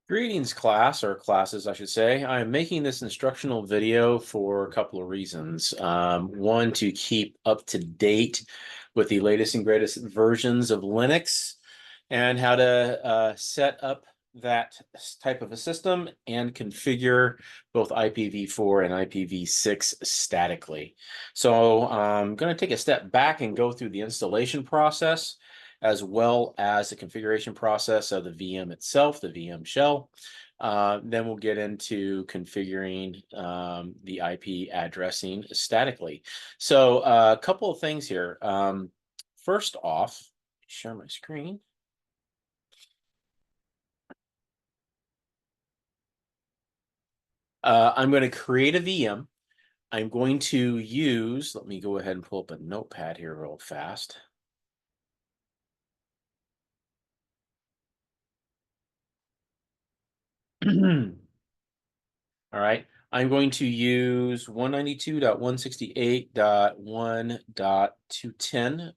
Greetings, class, or classes, I should say. I'm making this instructional video for a couple of reasons. One, to keep up to date with the latest and greatest versions of Linux and how to set up that type of a system and configure both IPv4 and IPv6 statically. So I'm going to take a step back and go through the installation process, as well as the configuration process of the VM itself, the VM shell. Then we'll get into configuring the IP addressing statically. So a couple of things here. First off, share my screen. I'm going to create a VM. I'm going to use, let me go ahead and pull up a notepad here real fast. All right. I'm going to use 192.168.1.210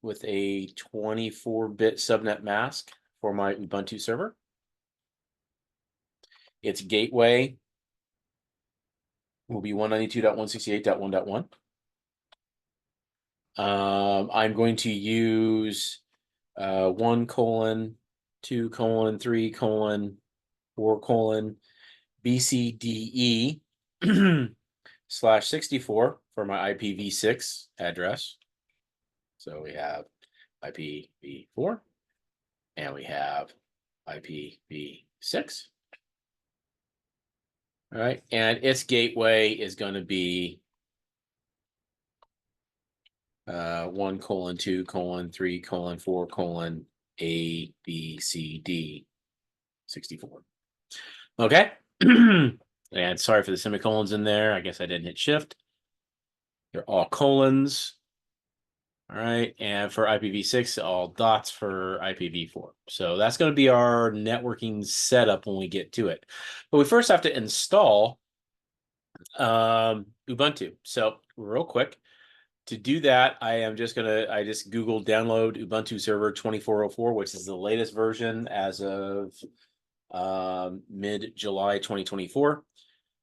with a 24-bit subnet mask for my Ubuntu server. Its gateway will be 192.168.1.1. I'm going to use 1:2:3:4 BCDE /64 for my IPv6 address. So we have IPv4 and we have IPv6. All right, and its gateway is going to be 1:2:3:4 ABCD 64. Okay. And sorry for the semicolons in there. I guess I didn't hit shift. They're all colons. All right. And for IPv6, all dots for IPv4. So that's going to be our networking setup when we get to it. But we first have to install Ubuntu. So real quick, to do that, I just Googled download Ubuntu Server 2404, which is the latest version as of mid-July 2024.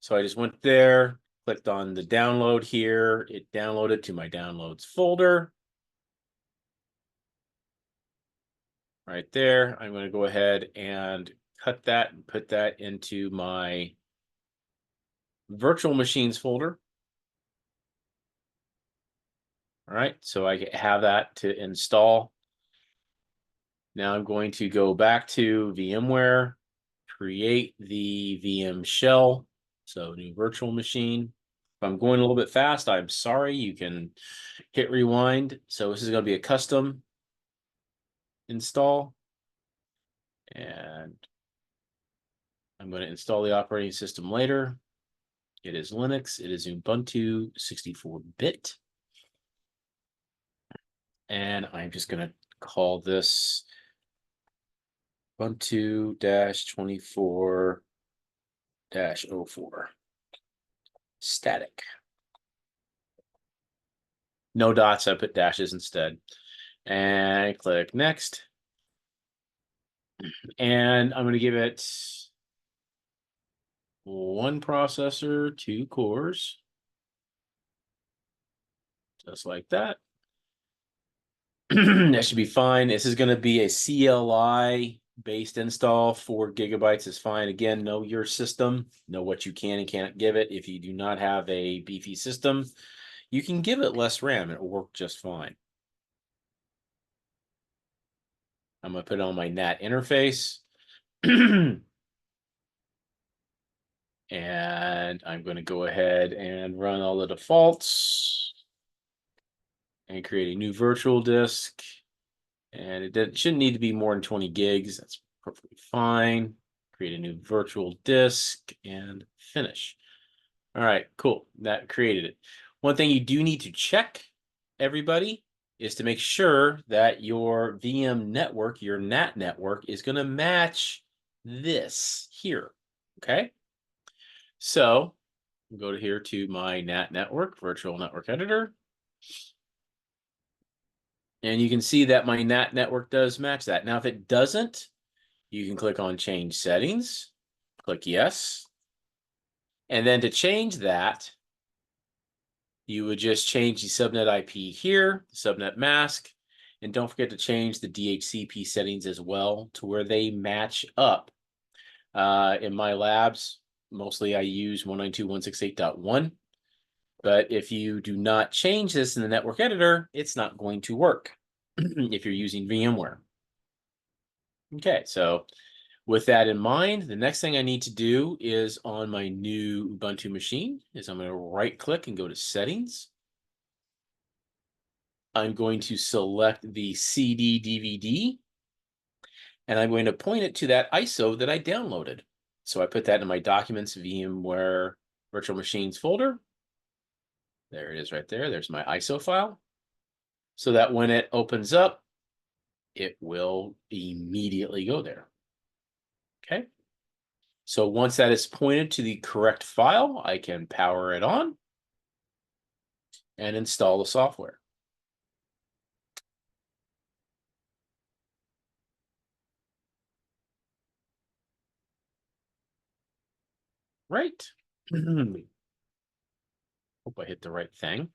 So I just went there, clicked on the download here. It downloaded to my downloads folder. Right there. I'm going to go ahead and cut that and put that into my virtual machines folder. All right, so I have that to install. Now I'm going to go back to VMware, create the VM shell. So new virtual machine. If I'm going a little bit fast, I'm sorry. You can hit rewind. So this is going to be a custom install. And I'm going to install the operating system later. It is Linux. It is Ubuntu 64-bit. And I'm just going to call this Ubuntu-24-04 static. No dots, I put dashes instead. And click next. And I'm going to give it 1 processor, 2 cores. Just like that. That should be fine. This is going to be a CLI based install. 4 gigabytes is fine. Again, know your system, know what you can and can't give it. If you do not have a beefy system, you can give it less RAM. It will work just fine. I'm going to put it on my NAT interface. And I'm going to go ahead and run all the defaults and create a new virtual disk. And it shouldn't need to be more than 20 gigs. That's perfectly fine. Create a new virtual disk and finish. All right, cool. That created it. One thing you do need to check, everybody, is to make sure that your VM network, your NAT network, is going to match this here. Okay? So go to here to my NAT network, virtual network editor. And you can see that my NAT network does match that. Now, if it doesn't, You can click on change settings, click yes. And then to change that, you would just change the subnet IP here, subnet mask, and don't forget to change the DHCP settings as well to where they match up. In my labs, mostly I use 192.168.1, but if you do not change this in the network editor, it's not going to work if you're using VMware. Okay, so with that in mind, the next thing I need to do is on my new Ubuntu machine is I'm going to right click and go to settings. I'm going to select the CD DVD and I'm going to point it to that ISO that I downloaded. So I put that in my documents VMware virtual machines folder. There it is right there. There's my ISO file. So that when it opens up, it will immediately go there. Okay. So once that is pointed to the correct file, I can power it on and install the software. Right. Hope I hit the right thing.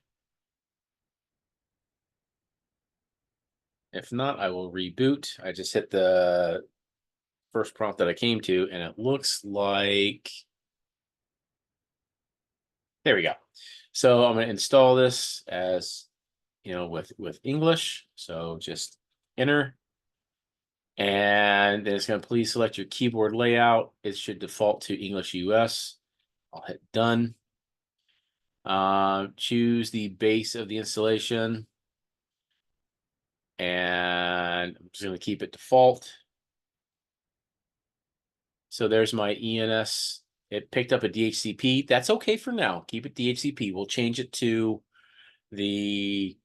If not, I will reboot. I just hit the first prompt that I came to, and it looks like, there we go. So I'm going to install this as, with English. So just enter. And then it's going to please select your keyboard layout. It should default to English US. I'll hit done. Choose the base of the installation. And I'm just going to keep it default. So there's my ENS. It picked up a DHCP. That's okay for now. Keep it DHCP. We'll change it to the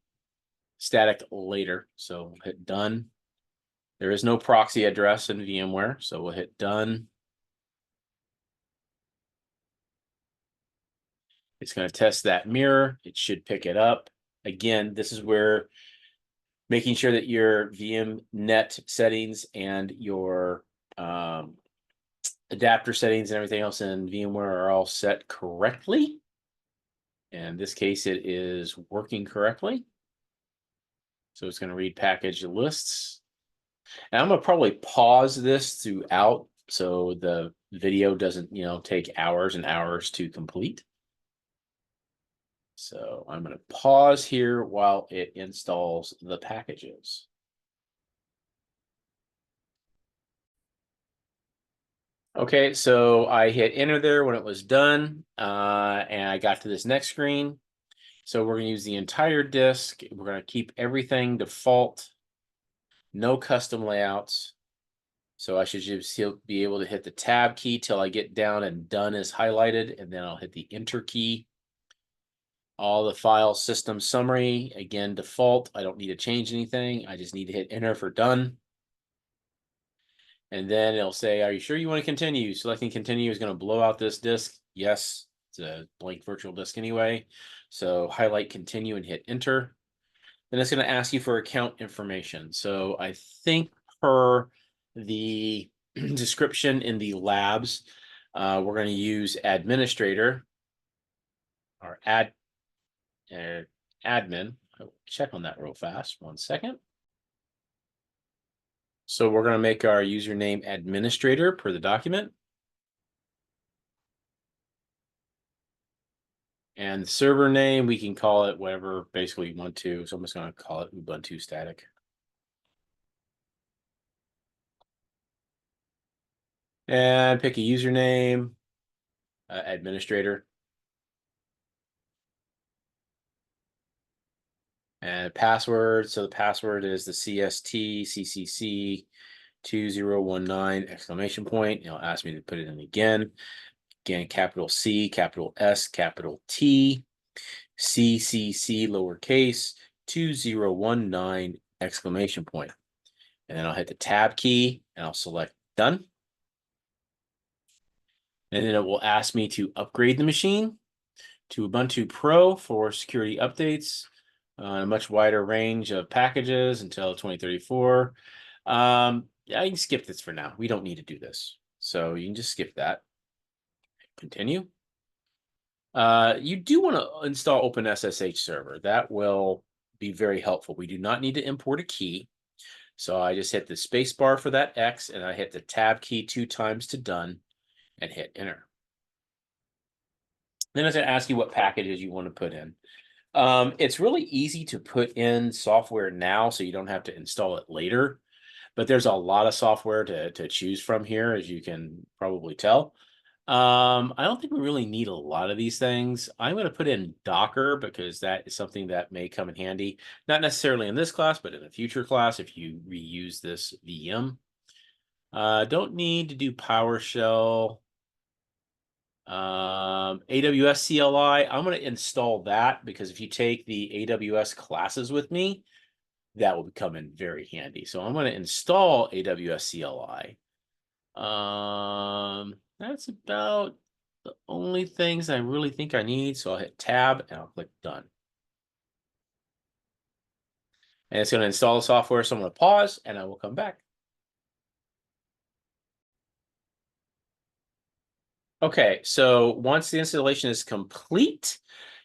static later. So we'll hit done. There is no proxy address in VMware, so we'll hit done. It's going to test that mirror. It should pick it up. Again, this is where making sure that your VMnet settings and your adapter settings and everything else in VMware are all set correctly. In this case, it is working correctly. So it's going to read package lists. And I'm going to probably pause this throughout so the video doesn't, take hours and hours to complete. So I'm going to pause here while it installs the packages. Okay, so I hit enter there when it was done, and I got to this next screen. So we're going to use the entire disk. We're going to keep everything default, no custom layouts. So I should just be able to hit the tab key till I get down and done is highlighted, and then I'll hit the enter key. All the file system summary, again, default. I don't need to change anything. I just need to hit enter for done. And then it'll say, are you sure you want to continue? Selecting continue is going to blow out this disk. Yes, it's a blank virtual disk anyway. So highlight continue and hit enter. Then it's going to ask you for account information. So I think per the description in the labs, we're going to use administrator or admin. I'll check on that real fast. 1 second. So we're going to make our username administrator per the document. And the server name, we can call it whatever basically you want to. So I'm just going to call it Ubuntu Sttic. And pick a username, administrator. And password. So the password is the CST CCC2019 exclamation point. It'll ask me to put it in again. Again, capital C, capital S, capital T, CCC lowercase 2019 exclamation point. And then I'll hit the tab key and I'll select done. And then it will ask me to upgrade the machine to Ubuntu Pro for security updates on a much wider range of packages until 2034. Yeah, you can skip this for now. We don't need to do this. So you can just skip that. Continue. You do want to install OpenSSH server. That will be very helpful. We do not need to import a key. So I just hit the space bar for that X and I hit the tab key 2 times to done and hit enter. Then it's going to ask you what packages you want to put in. It's really easy to put in software now so you don't have to install it later. But there's a lot of software to choose from here, as you can probably tell. I don't think we really need a lot of these things. I'm going to put in Docker because that is something that may come in handy, not necessarily in this class, but in a future class if you reuse this VM. Don't need to do PowerShell. AWS CLI, I'm going to install that because if you take the AWS classes with me, that will come in very handy. So I'm going to install AWS CLI. That's about the only things I really think I need. So I'll hit tab and I'll click done. And it's going to install the software. So I'm going to pause and I will come back. Okay, so once the installation is complete,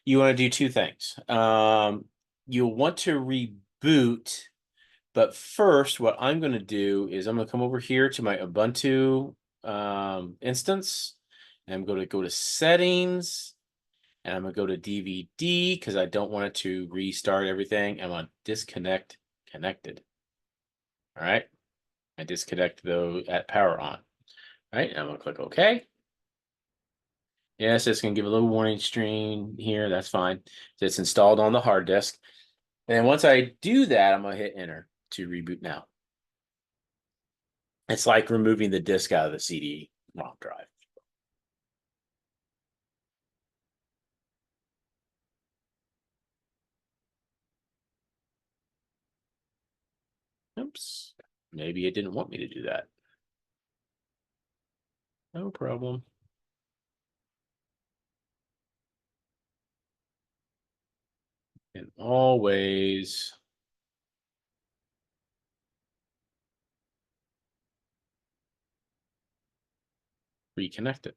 you want to do two things. You'll want to reboot, but first, what I'm going to do is I'm going to come over here to my Ubuntu instance, and I'm going to go to settings, and I'm going to go to DVD because I don't want it to restart everything. I'm going to disconnect connected. All right, I disconnect though at power on. All right, I'm going to click OK. Yes, it's going to give a little warning screen here. That's fine. So it's installed on the hard disk. And then once I do that, I'm going to hit enter to reboot now. It's like removing the disk out of the CD-ROM drive. Oops. Maybe it didn't want me to do that. No problem. And always reconnect it.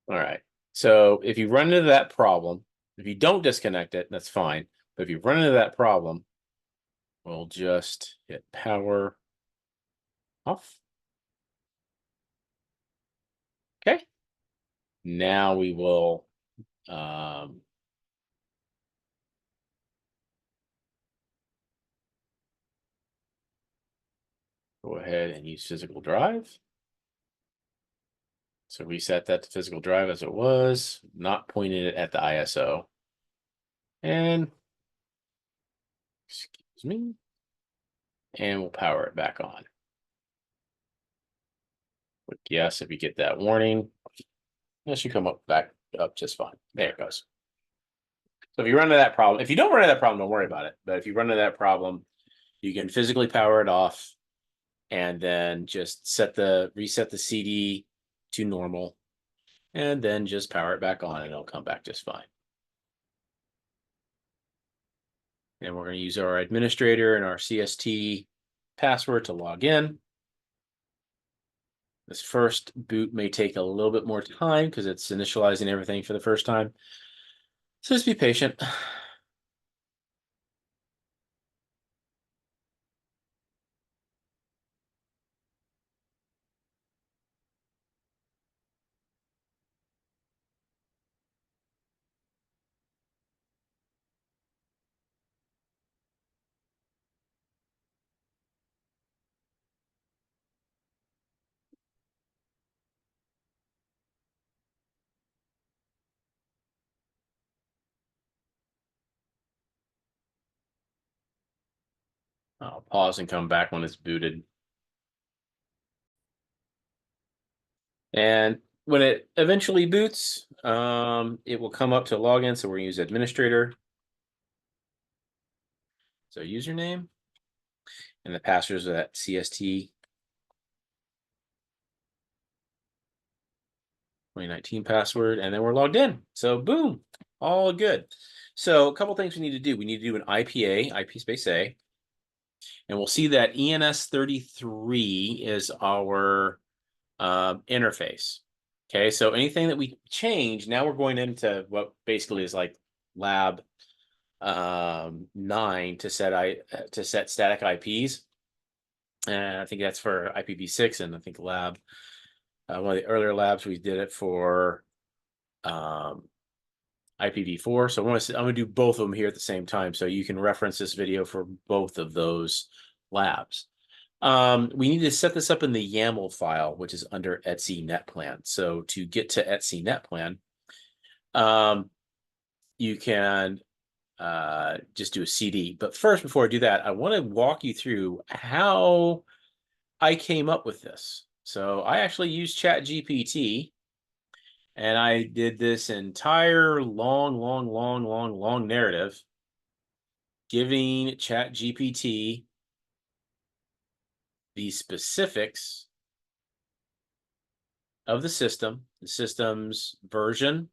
All right. So if you run into that problem, if you don't disconnect it, that's fine. But if you run into that problem, we'll just hit power off. Okay. Now we will go ahead and use physical drive. So reset that to physical drive as it was, not pointing it at the ISO. And excuse me. And we'll power it back on. Click yes if you get that warning. That should come back up just fine. There it goes. So if you run into that problem, if you don't run into that problem, don't worry about it. But if you run into that problem, you can physically power it off and then just reset the CD to normal and then just power it back on and it'll come back just fine. And we're going to use our administrator and our CST password to log in. This first boot may take a little bit more time because it's initializing everything for the first time. So just be patient. I'll pause and come back when it's booted. And when it eventually boots, it will come up to login. So we're gonna use administrator. So username and the password is that CST 2019 password, and then we're logged in. So boom, all good. So a couple things we need to do. We need to do an IPA, IP space A, and we'll see that ENS33 is our interface. Okay, so anything that we change, now we're going into what basically is like lab 9 to set static IPs. And I think that's for IPv6, and I think lab one of the earlier labs we did it for IPv4. So I'm gonna do both of them here at the same time, so you can reference this video for both of those labs. We need to set this up in the YAML file, which is under Etsy netplan. So to get to Etsy netplan, you can just do a CD. But first, before I do that, I want to walk you through how I came up with this. So I actually used ChatGPT, and I did this entire long narrative giving ChatGPT the specifics of the system's version,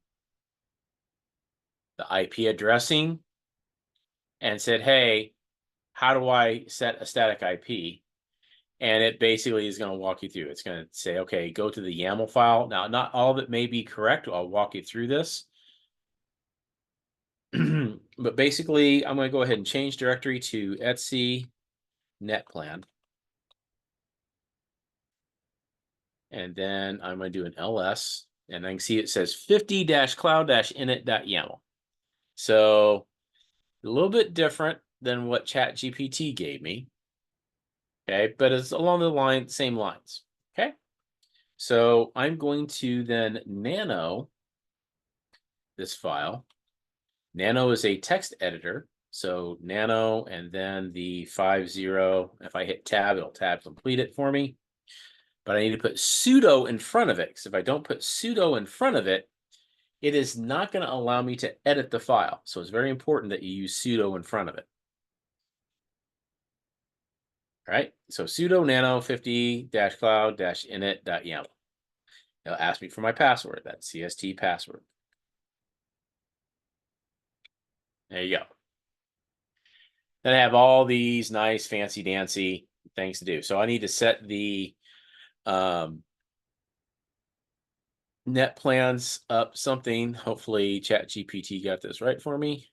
the IP addressing, and said, hey, how do I set a static IP? And it basically is going to walk you through. It's going to say, okay, go to the YAML file. Now, not all of it may be correct. I'll walk you through this. But basically, I'm going to go ahead and change directory to Etsy netplan. And then I'm going to do an ls. And I can see it says 50-cloud-init.yaml. So a little bit different than what ChatGPT gave me. Okay, but it's along the same lines. Okay, so I'm going to then nano this file. Nano is a text editor. So nano and then the 50. If I hit tab, it'll tab complete it for me. But I need to put sudo in front of it, because if I don't put sudo in front of it, it is not going to allow me to edit the file. So it's very important that you use sudo in front of it. All right, so sudo nano 50-cloud-init.yaml. It'll ask me for my password, that CST password. There you go. Then I have all these nice fancy dancy things to do. So I need to set the net plans up something. Hopefully ChatGPT got this right for me.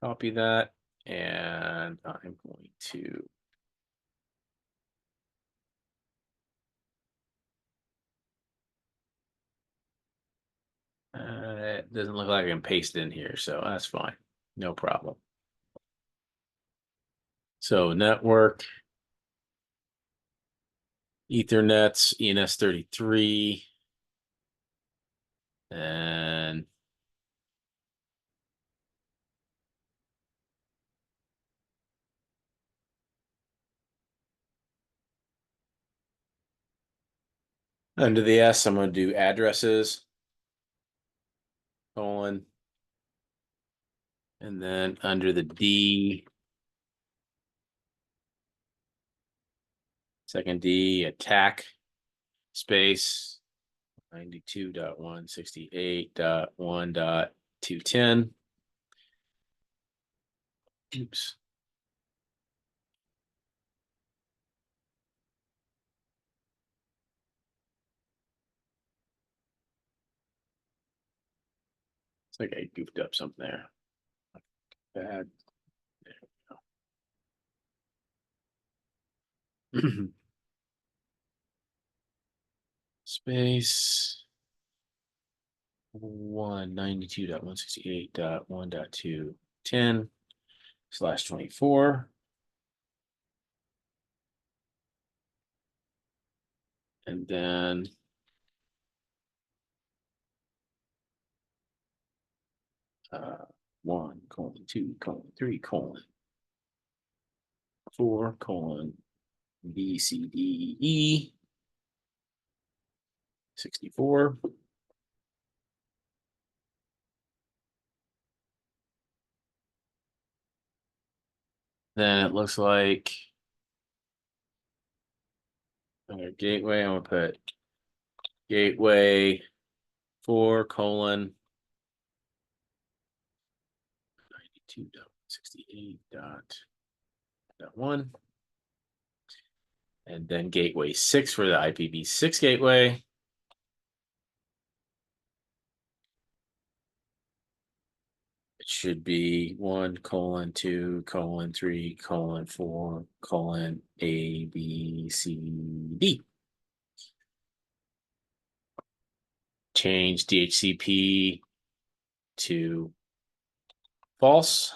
Copy that, and I'm going to it doesn't look like I can paste it in here, so that's fine. No problem. So network, Ethernets, ENS33, and under the S, I'm going to do addresses, colon, and then under the D, second D, attack, space, 92.168.1.210. Oops. It's like I goofed up something there. Bad. There we go. Space 192.168.1.210/24. And then uh, 1:2:3:. 4 colon B C D E 64. Then it looks like gateway. I'm gonna put gateway 4 colon 92.68.1, and then gateway 6 for the IPv6 gateway. It should be 1 colon 2 colon 3 colon 4 colon A B C D. Change DHCP to false.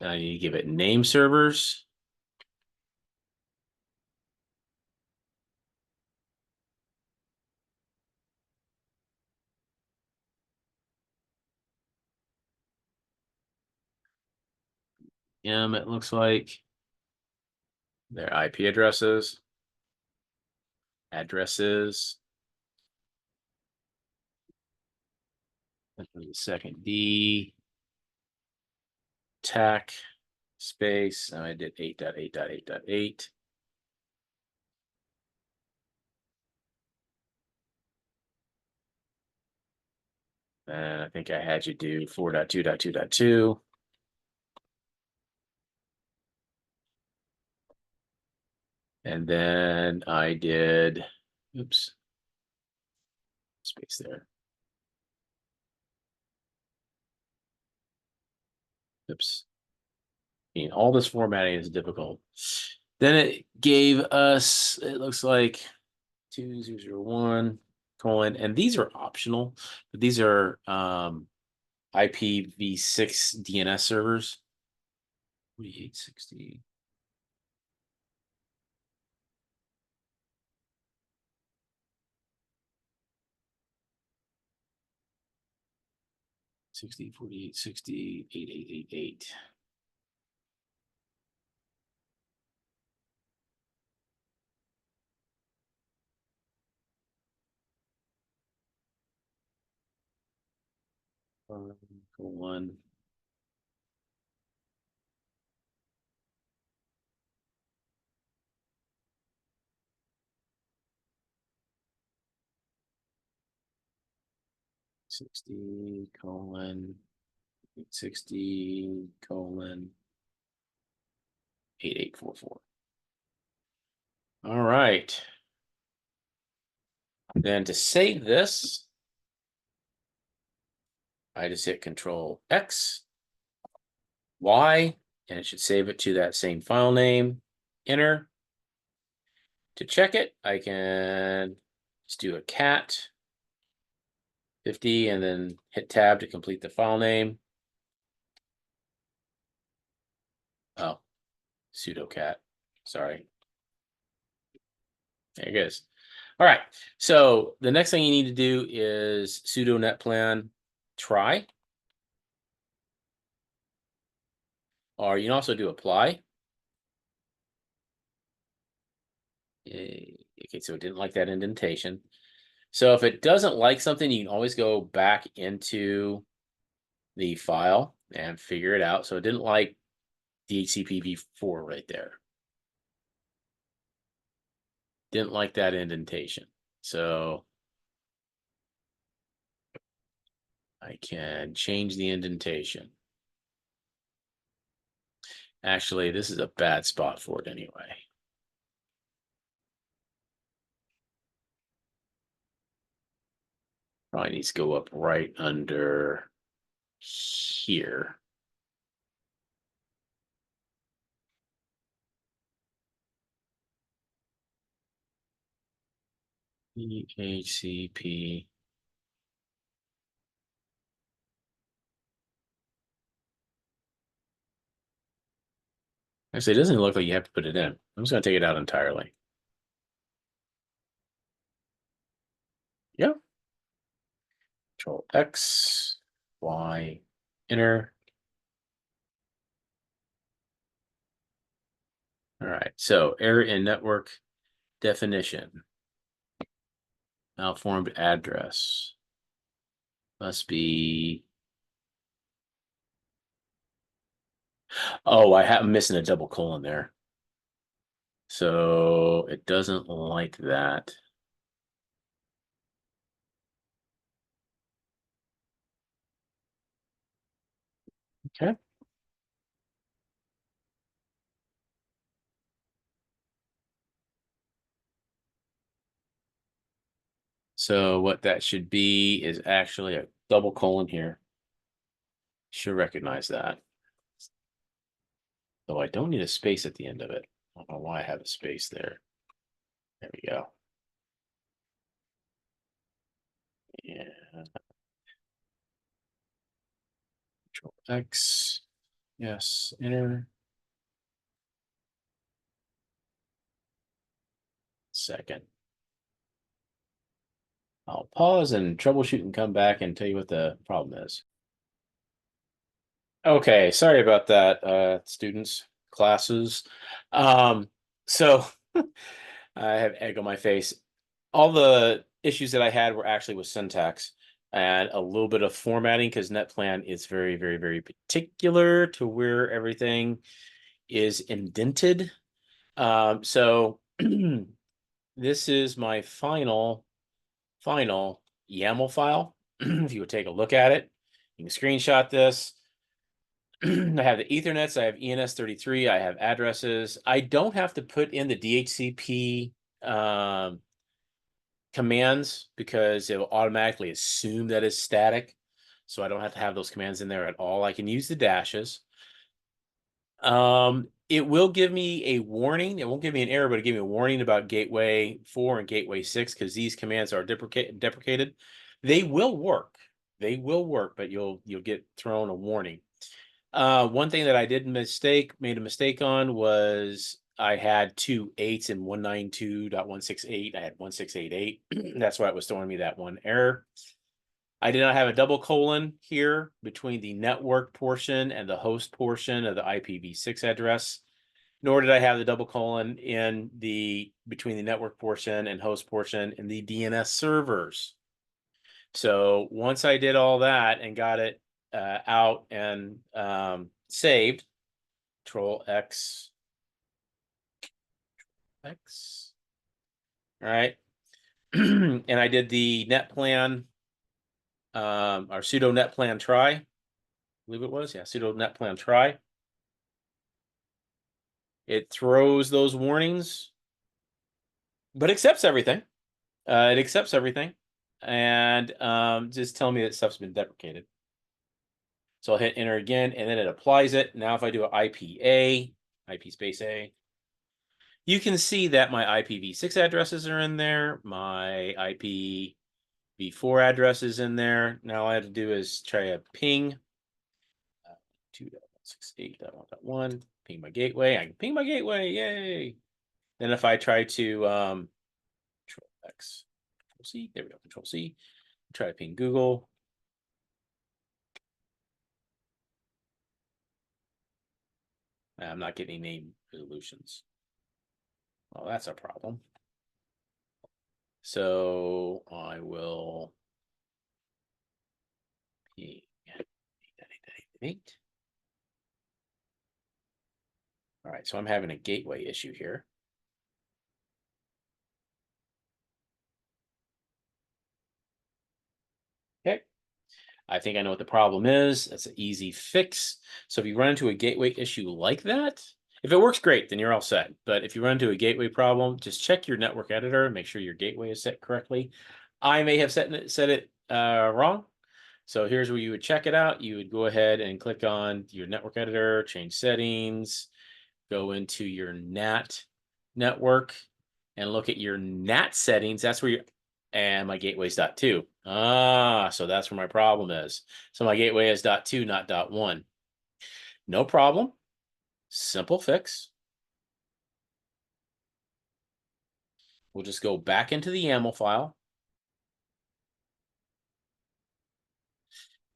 Now I need to give it name servers. It looks like their IP addresses, the second D, TAC space. Now I did 8.8.8.8. And I think I had you do 4.2.2.2. And then I did, oops, space there. Oops. I mean, all this formatting is difficult. Then it gave us, it looks like 2001 colon, and these are optional, but these are IPv6 DNS servers. 4860. 60, 48, 60, 8888. Colon. $60 colon 860 colon 8844. All right. Then to save this, I just hit Control X, Y, and it should save it to that same file name. Enter. To check it, I can just do a cat 50 and then hit tab to complete the file name. Oh, sudo cat. Sorry. There it goes. All right. So the next thing you need to do is sudo netplan try. Or you can also do apply. Okay, so it didn't like that indentation. So if it doesn't like something, you can always go back into the file and figure it out. So it didn't like DHCP v4 right there. Didn't like that indentation. So I can change the indentation. Actually, this is a bad spot for it anyway. Probably needs to go up right under here. DHCP. Actually, it doesn't look like you have to put it in. I'm just going to take it out entirely. Yep. Control X, Y, enter. All right, so error in network definition. Malformed address. Must be. Oh, I'm missing a double colon there. So it doesn't like that. Okay. So what that should be is actually a double colon here. Should recognize that. Though I don't need a space at the end of it. I don't know why I have a space there. There we go. Yeah. Control X. Yes. Enter. Second. I'll pause and troubleshoot and come back and tell you what the problem is. Okay, sorry about that, students, classes. Um, so I have egg on my face. All the issues that I had were actually with syntax and a little bit of formatting because netplan is very, very, very particular to where everything is indented. So this is my final YAML file. If you would take a look at it, you can screenshot this. I have the Ethernets, I have ENS33, I have addresses. I don't have to put in the DHCP commands because it will automatically assume that it's static. So I don't have to have those commands in there at all. I can use the dashes. It will give me a warning. It won't give me an error, but it give me a warning about Gateway 4 and Gateway 6 because these commands are deprecated. They will work. They will work, but you'll get thrown a warning. One thing that I made a mistake on was I had two 8s in 192.168. I had 1688. That's why it was throwing me that one error. I did not have a double colon here between the network portion and the host portion of the IPv6 address, nor did I have the double colon in between the network portion and host portion in the DNS servers. So once I did all that and got it out and saved, Control X, X. All right. And I did the netplan, or sudo netplan try. I believe it was. Yeah, sudo netplan try. It throws those warnings, but accepts everything. It accepts everything and just tell me that stuff's been deprecated. So I'll hit enter again, and then it applies it. Now, if I do an IP space A, you can see that my IPv6 addresses are in there. My IPv4 address is in there. Now all I have to do is try a ping 2.168.1.1, ping my gateway. I can ping my gateway, yay! Then if I try to Control X, Control C, there we go, Control C, try to ping Google. I'm not getting name resolutions. Well, that's a problem. So I will ping 8. All right, so I'm having a gateway issue here. Okay. I think I know what the problem is. That's an easy fix. So if you run into a gateway issue like that, if it works great, then you're all set. But if you run into a gateway problem, just check your network editor, make sure your gateway is set correctly. I may have set it wrong. So here's where you would check it out. You would go ahead and click on your network editor, change settings, go into your NAT network and look at your NAT settings. That's where and my gateway's .2. So that's where my problem is. So my gateway is .2, not .1. No problem. Simple fix. We'll just go back into the YAML file.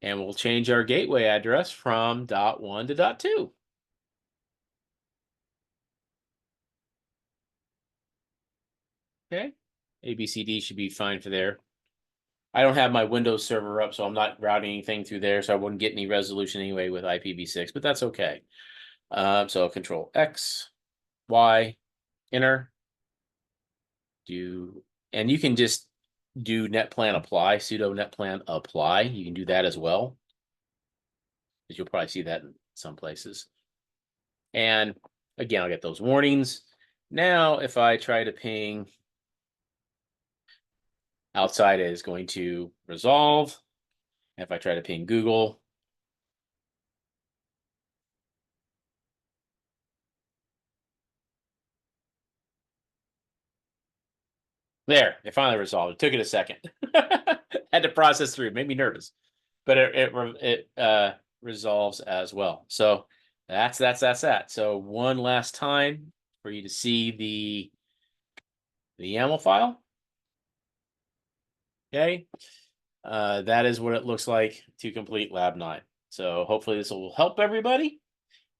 And we'll change our gateway address from .1 to .2. Okay. ABCD should be fine for there. I don't have my Windows server up, so I'm not routing anything through there, so I wouldn't get any resolution anyway with IPv6, but that's okay. So Control X, Y, enter, and you can just do netplan apply, sudo netplan apply. You can do that as well, because you'll probably see that in some places. And again, I'll get those warnings. Now, if I try to ping outside, it is going to resolve. If I try to ping Google, there, it finally resolved. It took it a second. Had to process through. It made me nervous, but it resolves as well. So that's that. So one last time for you to see the YAML file. Okay, that is what it looks like to complete Lab 9. So hopefully this will help everybody,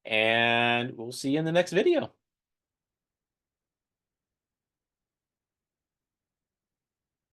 and we'll see you in the next video.